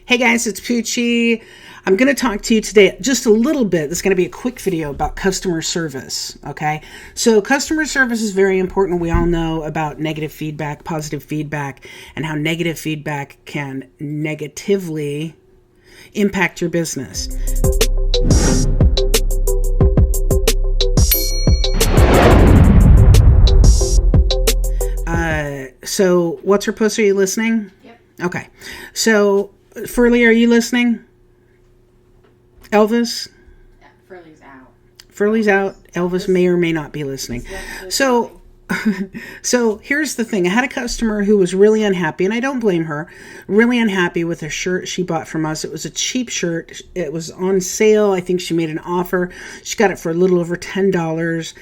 Hey guys, it's Poochie. I'm going to talk to you today just a little bit. This is going to be a quick video about customer service, okay? So customer service is very important. We all know about negative feedback, positive feedback, and how negative feedback can negatively impact your business. So what's her post? Are you listening? Yep. Okay. So Furley, are you listening? Elvis? Yeah, Furley's out. Furley's out. Elvis may or may not be listening. So here's the thing. I had a customer who was really unhappy, and I don't blame her, really unhappy with a shirt she bought from us. It was a cheap shirt. It was on sale. I think she made an offer. She got it for a little over $10.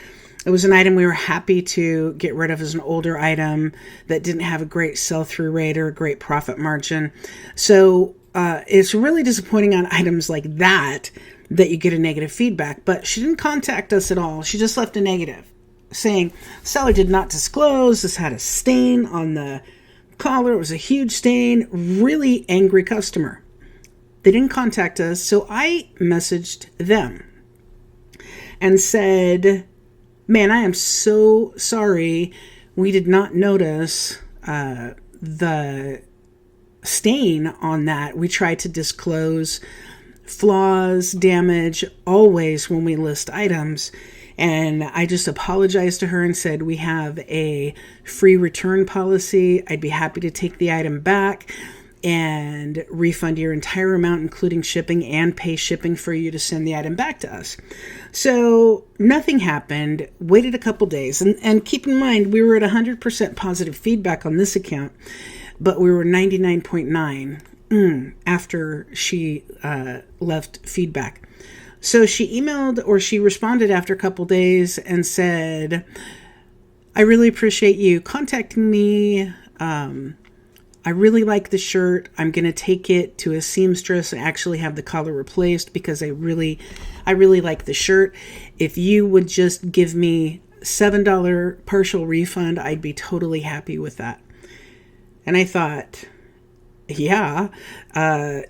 It was an item we were happy to get rid of as an older item that didn't have a great sell-through rate or a great profit margin. So it's really disappointing on items like that you get a negative feedback. But she didn't contact us at all. She just left a negative saying, seller did not disclose. This had a stain on the collar. It was a huge stain. Really angry customer. They didn't contact us. So I messaged them and said, man, I am so sorry. We did not notice the stain on that. We try to disclose flaws, damage, always when we list items. And I just apologized to her and said, we have a free return policy. I'd be happy to take the item back and refund your entire amount, including shipping, and pay shipping for you to send the item back to us. So nothing happened, waited a couple days. And keep in mind, we were at 100% positive feedback on this account, but we were 99.9 after she left feedback. So she emailed, or she responded after a couple days and said, I really appreciate you contacting me. I really like the shirt. I'm going to take it to a seamstress and actually have the collar replaced because I really like the shirt. If you would just give me $7 partial refund, I'd be totally happy with that. And I thought, yeah,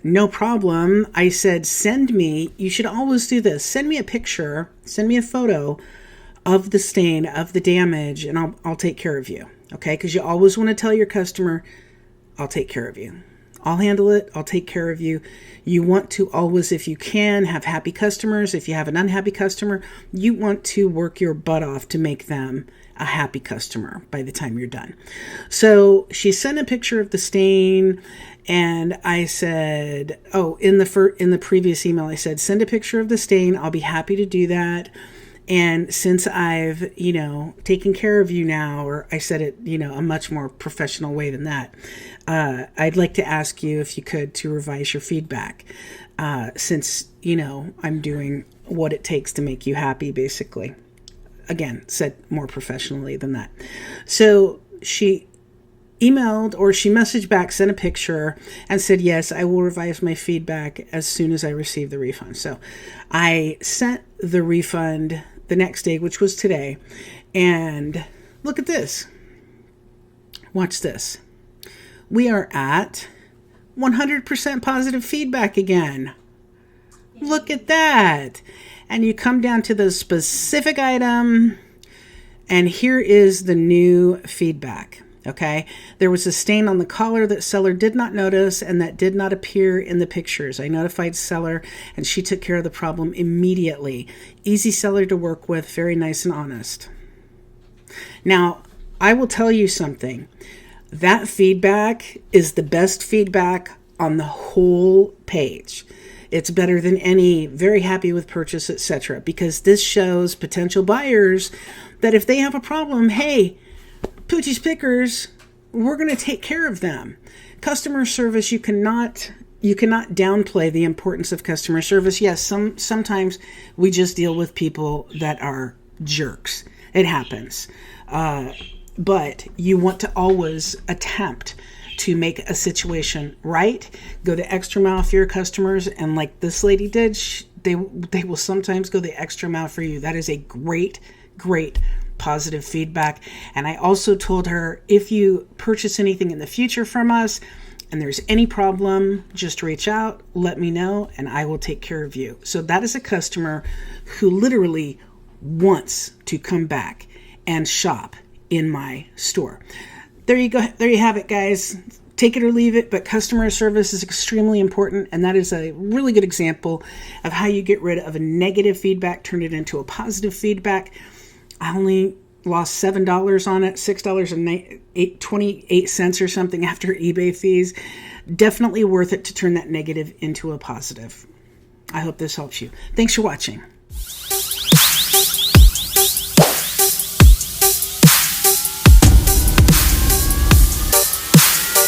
no problem. I said, you should always do this. Send me a picture, send me a photo of the stain, of the damage, and I'll take care of you. Okay? Because you always want to tell your customer, I'll take care of you. I'll handle it. I'll take care of you. You want to always, if you can, have happy customers. If you have an unhappy customer, you want to work your butt off to make them a happy customer by the time you're done. So she sent a picture of the stain, and I said, in the previous email, I said, send a picture of the stain. I'll be happy to do that. And since I've, taken care of you now, or I said it, a much more professional way than that, I'd like to ask you if you could to revise your feedback, since, I'm doing what it takes to make you happy, basically. Again, said more professionally than that. So she emailed, or she messaged back, sent a picture, and said, yes, I will revise my feedback as soon as I receive the refund. So I sent the refund the next day, which was today. And look at this. Watch this. We are at 100% positive feedback again. Look at that. And you come down to the specific item, and here is the new feedback. Okay, there was a stain on the collar that seller did not notice and that did not appear in the pictures. I notified seller and she took care of the problem immediately. Easy seller to work with, very nice and honest. Now, I will tell you something. That feedback is the best feedback on the whole page. It's better than any, very happy with purchase, etc. Because this shows potential buyers that if they have a problem, hey, Poochie's Pickers, we're going to take care of them. Customer service, you cannot downplay the importance of customer service. Yes, sometimes we just deal with people that are jerks. It happens. But you want to always attempt to make a situation right. Go the extra mile for your customers. And like this lady did, they will sometimes go the extra mile for you. That is a great positive feedback. And I also told her, if you purchase anything in the future from us, and there's any problem, just reach out, let me know, and I will take care of you. So that is a customer who literally wants to come back and shop in my store. There you go. There you have it, guys. Take it or leave it, but customer service is extremely important, and that is a really good example of how you get rid of a negative feedback, turn it into a positive feedback. I only lost $7 on it, $6.28 or something after eBay fees. Definitely worth it to turn that negative into a positive. I hope this helps you. Thanks for watching.